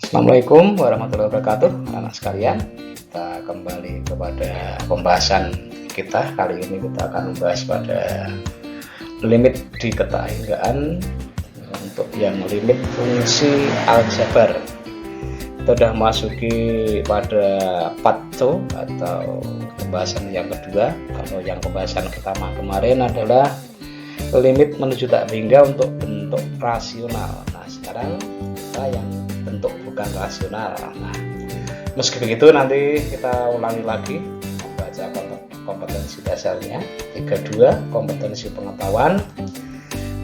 Assalamualaikum warahmatullahi wabarakatuh, anak sekalian. Kita kembali kepada pembahasan kita. Kali ini kita akan membahas pada limit di keteranggaan untuk yang limit fungsi aljabar. Kita sudah masuki pada part 2 atau pembahasan yang kedua. Kalau yang pembahasan pertama kemarin adalah limit menuju tak hingga untuk bentuk rasional. Nah, sekarang kita yang bentuk bukan rasional. Nah, meski begitu nanti kita ulangi lagi membaca kompetensi dasarnya. 32 kompetensi pengetahuan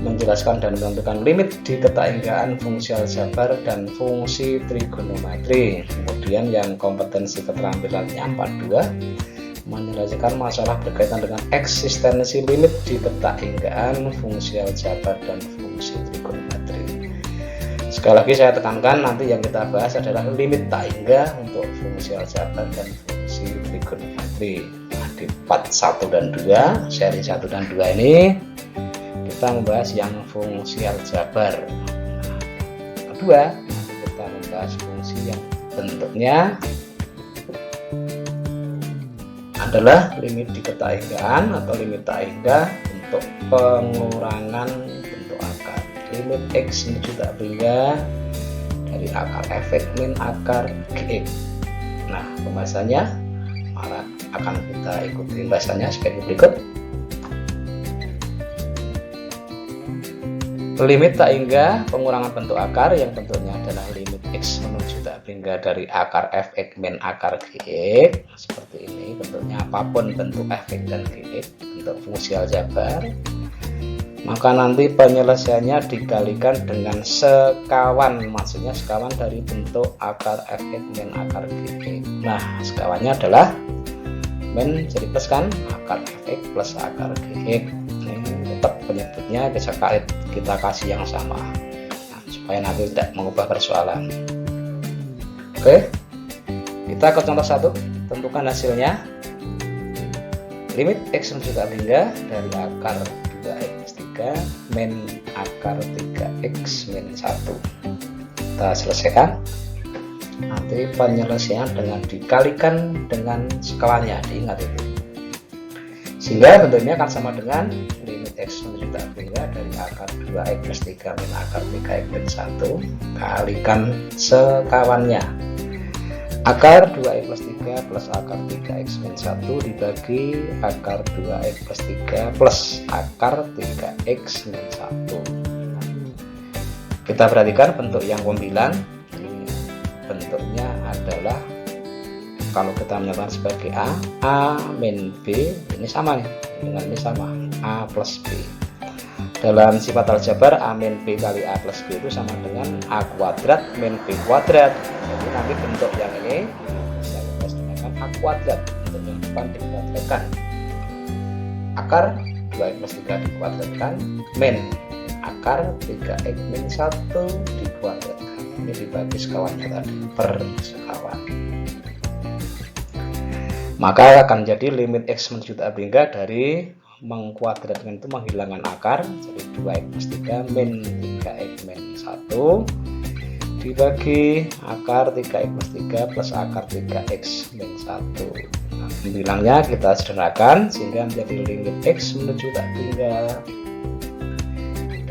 menjelaskan dan menentukan limit di keteranggaan fungsi aljabar dan fungsi trigonometri. Kemudian yang kompetensi keterampilannya 42 menjelaskan masalah berkaitan dengan eksistensi limit di keteranggaan fungsi aljabar dan fungsi trigonometri. Sekali lagi saya tekankan, nanti yang kita bahas adalah limit tak hingga untuk fungsi aljabar dan fungsi trigonometri. Nah, di part 1 dan 2, seri 1 dan 2 ini kita membahas yang fungsi aljabar. Nah, kedua, nanti kita membahas fungsi yang bentuknya adalah limit di keteranggaan atau limit tak hingga untuk pengurangan bentuk akar. Limit X menuju tak hingga dari akar efek min akar Gx. Nah, pembahasannya akan kita ikuti pembahasannya sebagai berikut. Limit tak hingga pengurangan bentuk akar yang bentuknya adalah limit X menuju tak hingga dari akar fx min akar Gx. Seperti ini bentuknya, apapun bentuk fx dan Gx bentuk fungsi aljabar, maka nanti penyelesaiannya dikalikan dengan sekawan, maksudnya sekawan dari bentuk akar fx min akar Gx. Nah, sekawannya adalah min, jadi plus kan, akar fx plus akar Gx. Ini tetap penyebutnya kita kasih yang sama, nah, supaya nanti tidak mengubah persoalan. Oke, kita ke contoh 1. Tentukan hasilnya. Limit X menuju tak hingga dari akar 2x 3 min akar 3x min 1. Kita selesaikan. Nanti penyelesaian dengan dikalikan dengan sekawannya, diingat itu. Sehingga bentuknya akan sama dengan limit X menuju tak hingga dari akar 2x plus 3 min akar 3x min 1 kalikan sekawannya. Akar 2x plus 3 plus akar 3x min 1 dibagi akar 2x plus 3 plus akar 3x min 1. Kita perhatikan bentuk yang pembilang. Ini bentuknya adalah, kalau kita menyatakan sebagai A min B, ini sama nih, dengan ini sama, A plus B. Dalam sifat aljabar, A min B kali A plus B itu sama dengan A kuadrat min B kuadrat. Jadi nanti bentuk yang ini bisa kita gunakan A kuadrat, untuk yang depan dikuadratkan. Akar 2x plus 3 dikuadratkan min akar 3x min 1 dikuadratkan. Ini dibagi sekawannya tadi per sekawan. Maka akan jadi limit X menuju tak hingga dari mengkuadratkan itu menghilangkan akar, jadi 2x plus 3 min 3x min 1 dibagi akar 3x plus 3 plus akar 3x min 1. Nah, pembilangnya kita sederhanakan sehingga menjadi limit X menuju tak hingga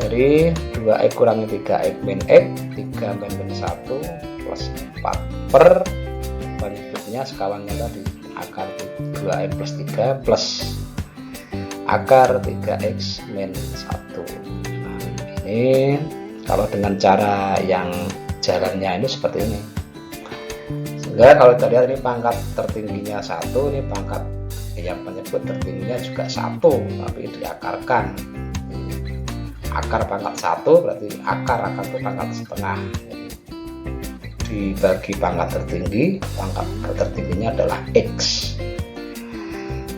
dari 2x kurangi 3x min x, 3 min 1 plus 4 per penyebutnya sekawannya tadi, akar 2x plus 3 plus akar 3x min 1. Nah, ini kalau dengan cara yang jalannya ini seperti ini. Sehingga kalau kita lihat ini pangkat tertingginya 1, ini pangkat yang penyebut tertingginya juga 1, tapi diakarkan. Akar pangkat 1 berarti akar itu pangkat setengah. Jadi dibagi pangkat tertingginya adalah X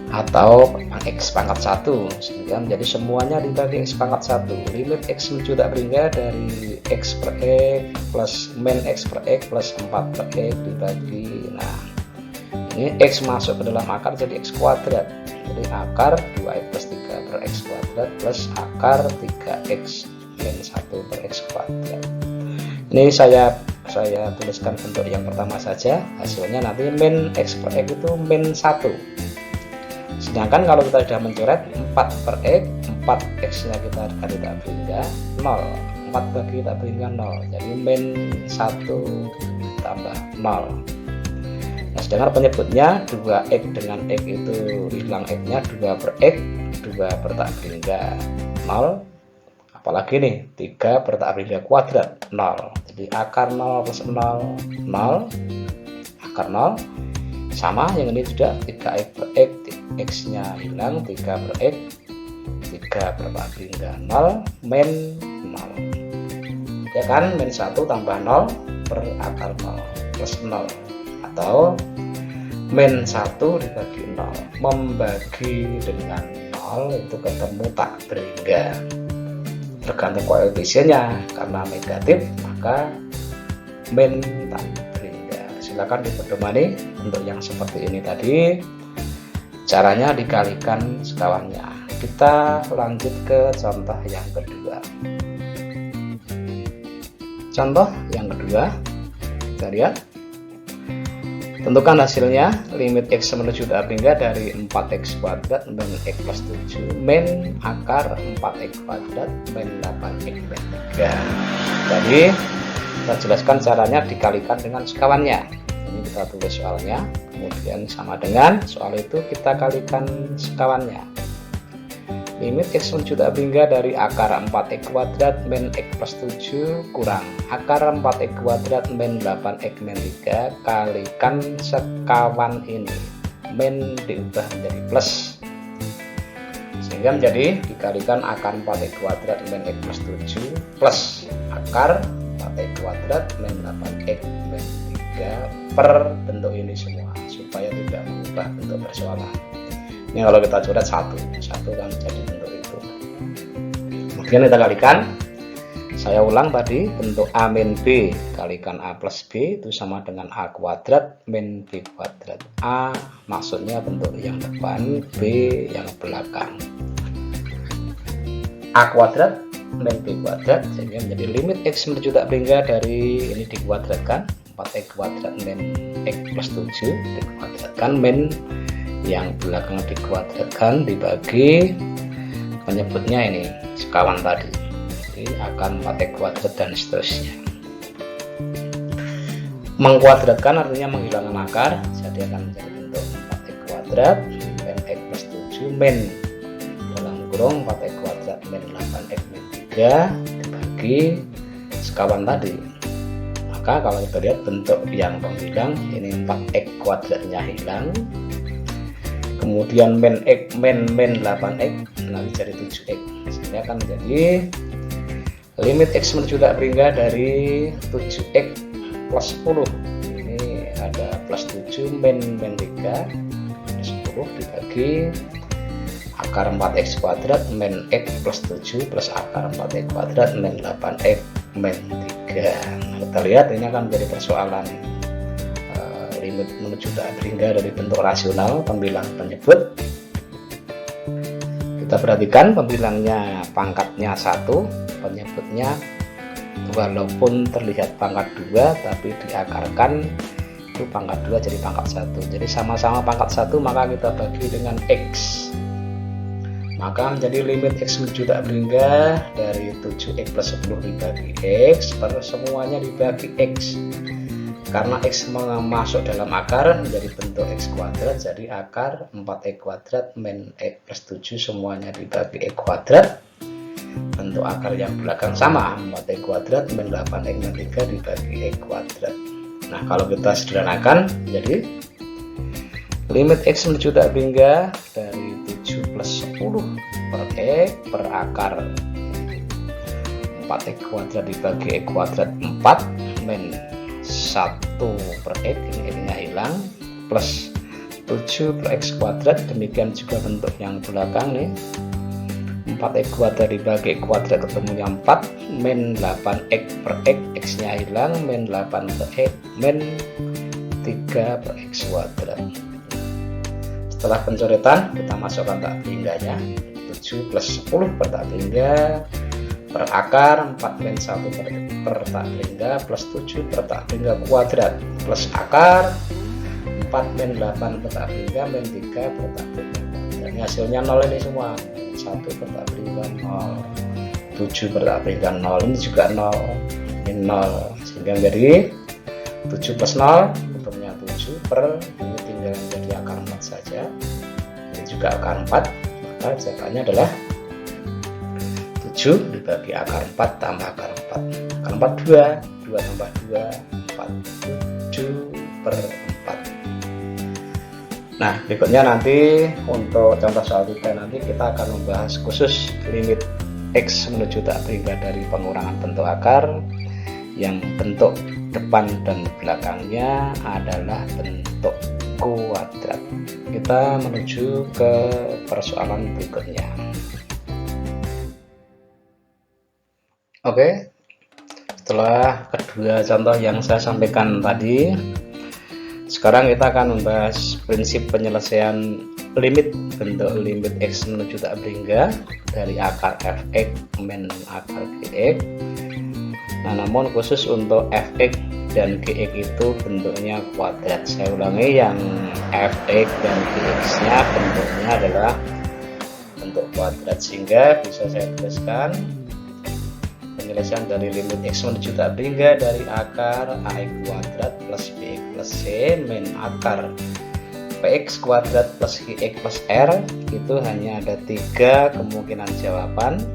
atau X pangkat 1, sehingga menjadi semuanya dibagi X pangkat 1. Limit X menuju tak hingga dari X per X plus min X per X plus 4 per X dibagi, nah ini X masuk ke dalam akar jadi X kuadrat, jadi akar 2x plus 3 per X kuadrat plus akar 3x min 1 per X kuadrat. Ini saya saya tuliskan bentuk yang pertama saja, hasilnya nanti min X per X itu min 1. Sedangkan kalau kita sudah mencoret 4 per X, 4 X nya kita kali tak bingga 0, 4 bagi tak bingga 0, jadi min 1 tambah 0. Nah, sedangkan penyebutnya 2X dengan X itu hilang X nya, 2 per X, 2 per tak bingga 0. Apalagi nih 3 per tak bingga kuadrat 0, jadi akar 0 plus 0 0, akar 0 sama yang ini juga 3X per X, X nya hilang, 3 per X, 3 per tak bingga 0 min 0, ya kan, min 1 tambah 0 per akar 0 plus 0, atau min 1 dibagi 0, membagi dengan 0 itu ketemu tak bingga. Tergantung koefisiennya, karena negatif maka min tak bingga. Silakan dipedomani untuk yang seperti ini tadi, caranya dikalikan sekawannya. Kita lanjut ke contoh yang kedua. Contoh yang kedua, kita lihat, tentukan hasilnya limit X menuju tak bingga dari 4X kuadrat min X plus 7 min akar 4X kuadrat min 8X min 3. Jadi kita jelaskan caranya dikalikan dengan sekawannya. Ini kita tulis soalnya, kemudian sama dengan soal itu kita kalikan sekawannya. Limit X menuju tak bingga dari akar 4X kuadrat min X plus 7 kurang akar 4X kuadrat min 8X min 3, kalikan sekawan ini, min diubah menjadi plus, sehingga menjadi dikalikan akar 4X kuadrat min X plus 7 plus akar 4X kuadrat min 8X min 3 per bentuk ini semua, supaya tidak mengubah bentuk persoalan. Ini kalau kita coret satu kan jadi bentuk itu. Kemudian kita kalikan. Saya ulang tadi, bentuk A min B kalikan A plus B itu sama dengan A kuadrat min B kuadrat. A maksudnya bentuk yang depan, B yang belakang. A kuadrat min B kuadrat, sehingga menjadi limit X menuju tak bingga dari ini dikuadratkan, 4X kuadrat min X plus 7 dikuadratkan min yang belakang dikuadratkan dibagi penyebutnya ini sekawan tadi, jadi akan 4X kuadrat dan seterusnya. Mengkuadratkan artinya menghilangkan akar, jadi akan menjadi bentuk 4X kuadrat min X plus 7 min dalam kurung 4X kuadrat min 8X min 3 dibagi sekawan tadi. Maka kalau kita lihat bentuk yang penghilang ini 4X kuadratnya hilang, kemudian min X min 8X nanti jadi 7X, sehingga akan menjadi limit X menuju tak bingga dari 7X plus 10, ini ada plus 7 min 3 10 dibagi akar 4X kuadrat min X plus 7 plus akar 4X kuadrat min 8X min 3. Kita lihat ini akan menjadi persoalan limit menuju tak bingga dari bentuk rasional pembilang penyebut. Kita perhatikan pembilangnya pangkatnya 1, penyebutnya walaupun terlihat pangkat 2 tapi diakarkan itu pangkat 2 jadi pangkat 1, jadi sama-sama pangkat 1 maka kita bagi dengan X, maka menjadi limit X menuju tak bingga dari 7X plus 10 dibagi X per semuanya dibagi X. Karena X masuk dalam akar menjadi bentuk X kuadrat, jadi akar 4X kuadrat min X plus 7 semuanya dibagi X kuadrat. Bentuk akar yang belakang sama, 4X kuadrat min 8X min 3 dibagi X kuadrat. Nah kalau kita sederhanakan, jadi limit X menuju tak bingga dari 7 plus 10 per X per akar 4X kuadrat dibagi X kuadrat 4 min 1 per X, ini hilang, plus 7 per X kuadrat, demikian juga bentuk yang belakang nih, 4X kuadrat dibagi X kuadrat ketemunya 4 min 8X per X, X nya hilang, min 8 per X min 3 per X kuadrat. Setelah pencoretan kita masukkan tak bingganya, 7 plus 10 per tak bingga per akar 4 min 1 per tak lingga plus 7 per tak lingga kuadrat plus akar 4 min 8 per tak lingga min 3 per tak lingga. Dan hasilnya 0 ini semua. 1 per tak lingga 0, 7 per tak lingga 0, ini juga 0, ini 0, sehingga menjadi 7 plus 0 bentuknya 7 per, ini tinggal menjadi akar 4 saja, ini juga akar 4, maka jawabannya adalah 7 dibagi akar 4 tambah akar 4. Akar 4 2, 2 tambah 2 4, 7 per 4. Nah, berikutnya nanti untuk contoh soal 3 nanti kita akan membahas khusus limit X menuju tak berimbang dari pengurangan bentuk akar yang bentuk depan dan belakangnya adalah bentuk kuadrat. Kita menuju ke persoalan berikutnya. Oke, setelah kedua contoh yang saya sampaikan tadi, sekarang kita akan membahas prinsip penyelesaian limit bentuk limit X menuju tak berimbang dari akar fx min akar gx. Nah, namun khusus untuk fx dan gx itu bentuknya kuadrat. Saya ulangi, yang fx dan gx nya bentuknya adalah bentuk kuadrat, sehingga bisa saya tuliskan penyelesaian dari limit X menuju tak berimbang dari akar ax kuadrat plus bx plus c min akar px kuadrat plus qx plus r. Itu hanya ada 3 kemungkinan jawaban.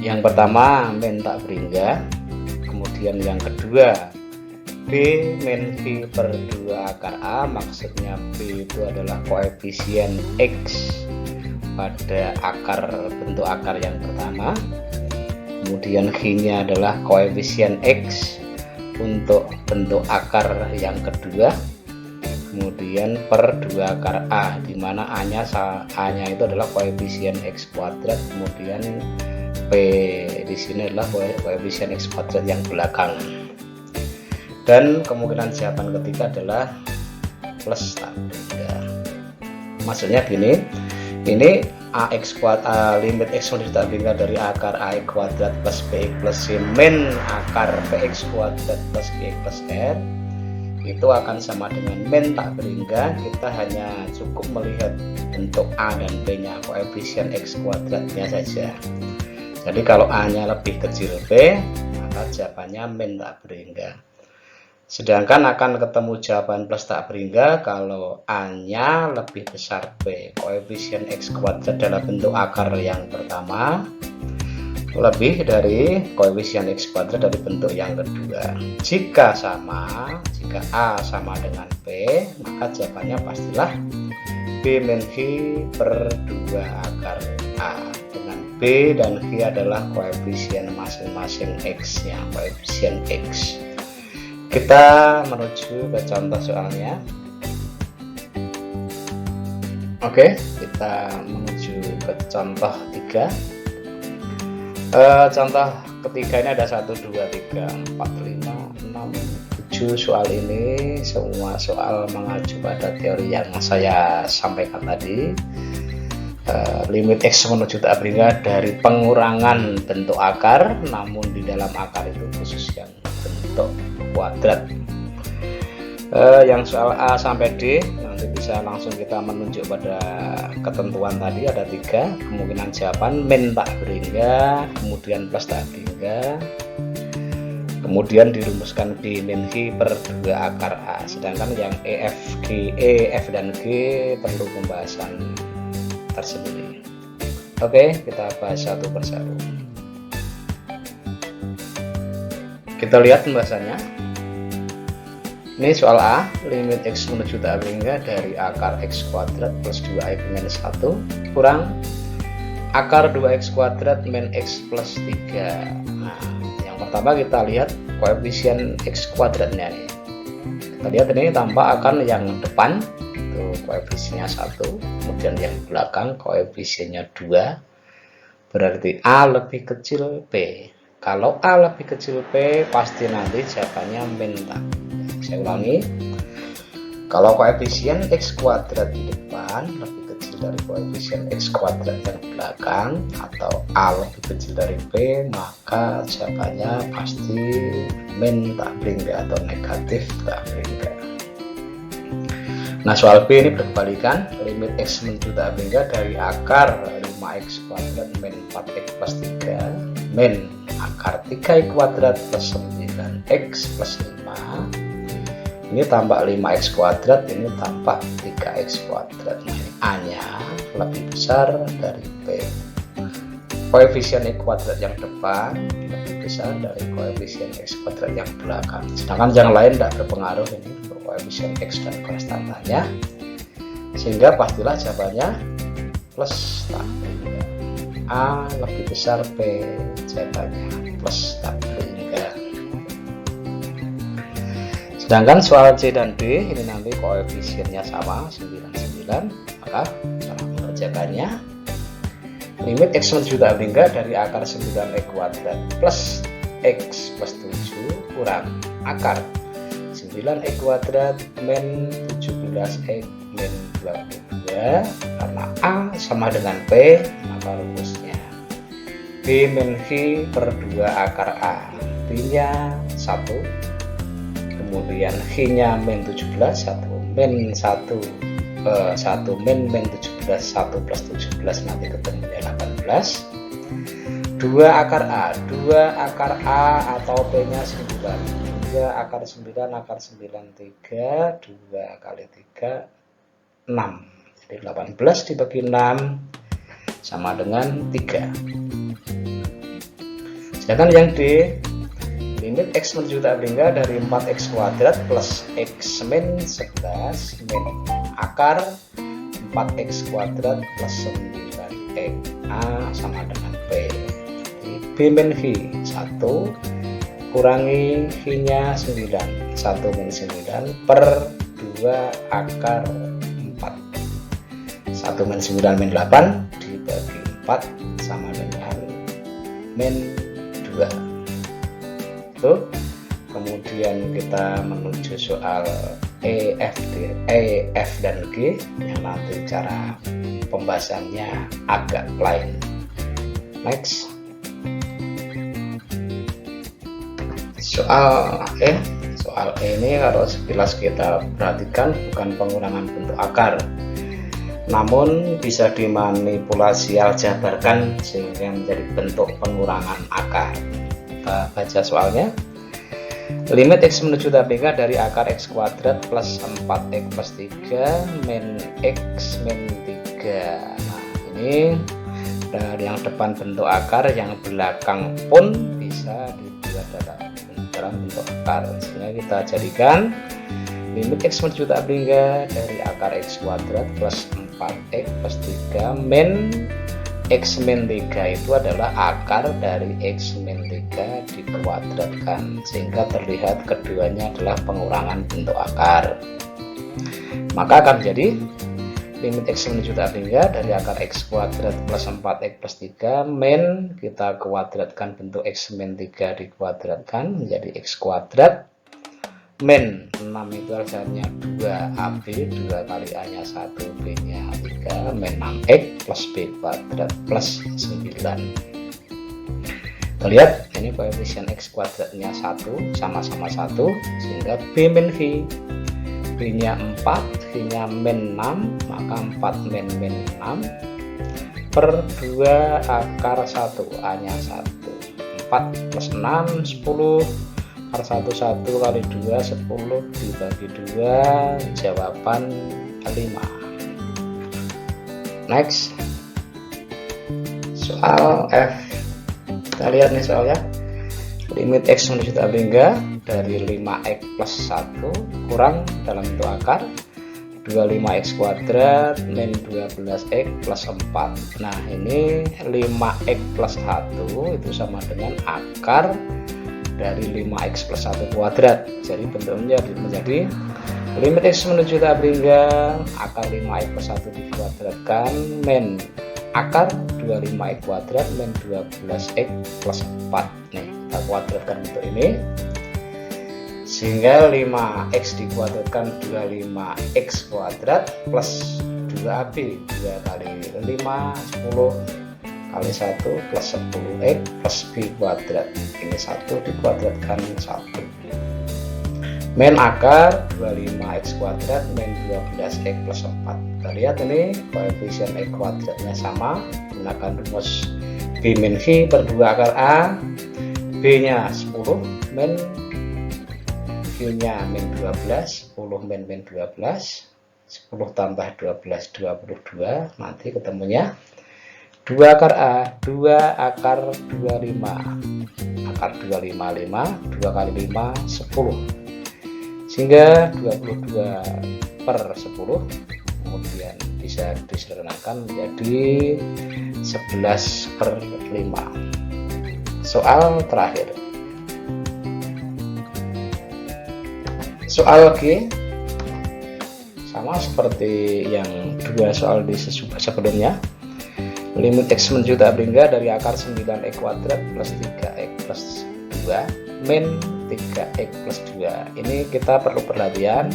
Yang pertama min tak berimbang, kemudian yang kedua b min v per 2 akar a, maksudnya b itu adalah koefisien x pada akar bentuk akar yang pertama, kemudian g-nya adalah koefisien x untuk bentuk akar yang kedua, kemudian per 2 akar a, di mana a-nya itu adalah koefisien x kuadrat, kemudian p di sini adalah koefisien x kuadrat yang belakang. Dan kemungkinan jawaban ketiga adalah plus tak berimbang. Maksudnya gini, ini ax kuadrat limit x menuju tak berimbang dari akar ax kuadrat plus bx plus c min akar px kuadrat plus qx plus r itu akan sama dengan min tak berimbang. Kita hanya cukup melihat bentuk a dan b nya, koefisien x kuadratnya saja. Jadi kalau a nya lebih kecil b, maka jawabannya min tak berimbang. Sedangkan akan ketemu jawaban plus tak berimbang kalau a nya lebih besar b, koefisien x kuadrat dalam bentuk akar yang pertama lebih dari koefisien x kuadrat dari bentuk yang kedua. Jika a sama dengan b, maka jawabannya pastilah b min v per 2 akar a, dengan b dan v adalah koefisien masing-masing x nya, koefisien x. Kita menuju ke contoh soalnya. Oke, kita menuju ke contoh 3. Contoh ketiga ini ada 1, 2, 3, 4, 5, 6, 7 soal ini semua soal mengacu pada teori yang saya sampaikan tadi. Limit X menuju tak berimbang dari pengurangan bentuk akar, namun di dalam akar itu khusus yang bentuk kuadrat. Yang soal A sampai D nanti bisa langsung kita menunjuk pada ketentuan tadi, ada 3 kemungkinan jawaban: min tak berimbang, kemudian plus tak berimbang, kemudian dirumuskan B min V per 2 akar A. Sedangkan yang E, F dan G perlu pembahasan tersendiri. Oke, kita bahas satu persatu. Kita lihat pembahasannya. Ini soal A, limit X menuju tak berimbang dari akar X kuadrat plus 2X minus 1 kurang akar 2X kuadrat min X plus 3. Nah, yang pertama kita lihat koefisien X kuadratnya nih. Kita lihat ini tambah akan yang depan itu koefisiennya 1, kemudian yang belakang koefisiennya 2, berarti A lebih kecil P. Kalau A lebih kecil P, pasti nanti jawabannya min tak. Saya ulangi, kalau koefisien X kuadrat di depan lebih kecil kecil dari koefisien X kuadrat yang belakang atau A lebih kecil dari P, maka jawabannya pasti min tak beringa atau negatif tak beringa. Nah, soal B ini berbalikan, limit X menuju tak beringa dari akar 5X kuadrat min 4X plus 3 min akar 3X kuadrat plus 9X plus 5. Ini tambah 5X kuadrat, ini tambah 3X kuadrat. Nah, ini A-nya lebih besar dari P. Koefisien X kuadrat yang depan lebih besar dari koefisien X kuadrat yang belakang. Sedangkan yang lain tidak berpengaruh ini untuk koefisien X dan konstantanya. Sehingga pastilah jawabannya plus tak beringa. A lebih besar P, jawabannya plus tak beringa. Sedangkan soal C dan D ini nanti koefisiennya sama 99, maka cara mengerjakannya limit X menuju tak beringa dari akar 9X kuadrat plus X plus 7 kurang akar 9X kuadrat min 17X min 22, karena A sama dengan P maka rumusnya B min V per 2 akar A, B nya 1, kemudian V-nya min 17, 1 min 1 min 17, 1 plus 17 nanti ketemunya 18, 2 akar A, 2 akar A atau P-nya 9, 2 akar 9, akar 9 3, 2 kali 3, 6, jadi 18 dibagi 6 sama dengan 3. Sedangkan yang D, limit X menuju tak beringa dari 4X kuadrat plus X min 11 min akar 4X kuadrat plus 9X A sama dengan P. Jadi B min V 1 kurangi V nya 9, 1 min 9 per 2 akar 4, 1 min 9 min 8 dibagi 4 sama dengan min 2. Kemudian kita menuju soal E, F dan G yang nanti cara pembahasannya agak lain. Next, soal E. Soal E ini kalau sekilas kita perhatikan bukan pengurangan bentuk akar, namun bisa dimanipulasi aljabarkan sehingga menjadi bentuk pengurangan akar. Kita baca soalnya. Limit X menuju tak beringa dari akar X kuadrat plus 4X plus 3 min X min 3. Nah, ini dari yang depan bentuk akar, yang belakang pun bisa dibuat dalam bentuk akar. Sehingga kita jadikan limit X menuju tak beringa dari akar X kuadrat plus 4X plus 3 min X min 3 itu adalah akar dari X min 3 dikuadratkan, sehingga terlihat keduanya adalah pengurangan bentuk akar. Maka akan menjadi limit X menuju tak beringa dari akar X kuadrat plus 4X plus 3 min, kita kuadratkan bentuk X min 3 dikuadratkan menjadi X kuadrat min 6 itu hasilnya 2AB, 2 kali A nya 1, B nya 3, min 6X plus B kuadrat plus 9. Kita lihat ini koefisien X kuadratnya 1 sama-sama 1, sehingga B min V, B nya 4, V nya min 6, maka 4 min 6 per 2 akar 1, A nya 1, 4 plus 6 10, akar 1 kali 2 10 dibagi 2, jawaban 5. Next, soal F. Kita lihat nih soalnya. Limit X menuju tak beringa dari 5X plus 1 kurang dalam bentuk akar 25X kuadrat min 12X plus 4. Nah, ini 5X plus 1 itu sama dengan akar dari 5X plus 1 kuadrat. Jadi bentuknya menjadi limit X menuju tak beringa akar 5X plus 1 dikuadratkan min akar 25X kuadrat min 12X plus 4. Nih, kita kuadratkan bentuk ini sehingga 5X dikuadratkan 25X kuadrat plus 2AB, 2 kali 5 10 kali 1 plus 10x plus b kuadrat. Ini 1 dikuadratkan 1. Min akar 25x kuadrat min 12x plus 4. Kita lihat ini koefisien x kuadratnya sama, gunakan rumus b min v per 2 akar a, b nya 10 min v nya min 12, 10 min 12, 10 tambah 12 22, nanti ketemunya 2 akar a, 2 akar 25, akar 25 5, 2 kali 5 10, sehingga 22 per 10 kemudian bisa disederhanakan menjadi 11 per 5. Soal terakhir, soal G sama seperti yang dua soal di sebelumnya. Limit x menuju tak bingga dari akar 9x kuadrat plus 3x plus 2 min 3x plus 2. Ini kita perlu perhatian,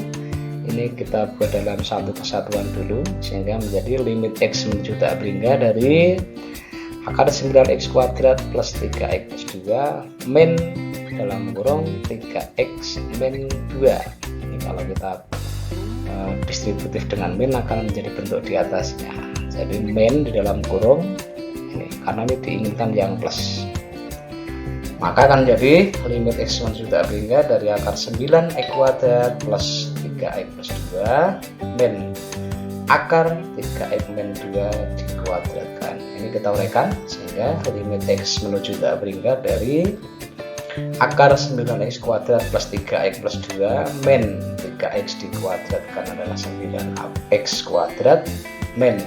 ini kita buat dalam satu kesatuan dulu sehingga menjadi limit x menuju tak bingga dari akar 9x kuadrat plus 3x plus 2 min dalam kurung 3x min 2. Ini kalau kita distributif dengan min akan menjadi bentuk di atasnya. Jadi min di dalam kurung ini, karena ini diinginkan yang plus, maka akan jadi limit x menuju tak bingga dari akar 9x kuadrat plus 3x plus 2 min akar 3x min 2 dikuadratkan. Ini kita uraikan sehingga limit x menuju tak bingga dari akar 9x kuadrat plus 3x plus 2 min 3x dikuadratkan adalah 9x kuadrat min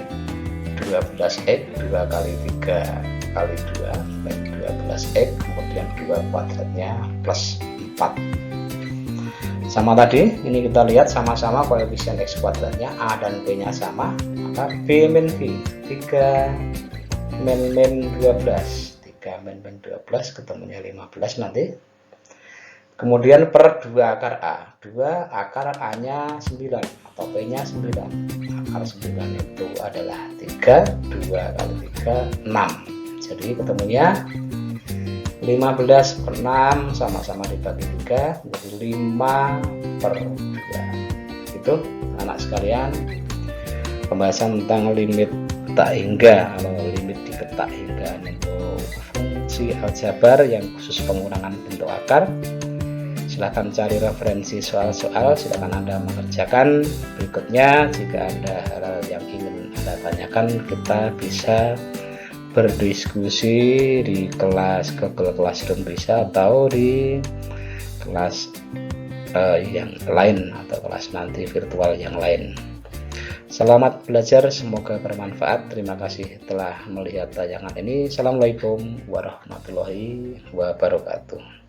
12x, 2 kali 3 kali 2 min 12x, kemudian 2 kuadratnya plus 4. Sama tadi, ini kita lihat sama-sama koefisien x kuadratnya a dan b nya sama, maka b min v 3 min 12, 3 min 12 ketemunya 15 nanti. Kemudian per 2 akar a, 2 akar a nya 9 atau p nya 9, akar 9 itu adalah 3, 2 kali 3 6, jadi ketemunya 15 per 6 sama-sama dibagi 3 menjadi 5 per 2. Itu anak sekalian pembahasan tentang limit tak hingga atau limit di tak hingga untuk fungsi aljabar yang khusus pengurangan bentuk akar. Silahkan cari referensi soal-soal, silahkan Anda mengerjakan. Berikutnya jika ada hal yang ingin Anda tanyakan, kita bisa berdiskusi di kelas Google Classroom bisa, atau di kelas yang lain atau kelas nanti virtual yang lain. Selamat belajar, semoga bermanfaat. Terima kasih telah melihat tayangan ini. Assalamualaikum warahmatullahi wabarakatuh.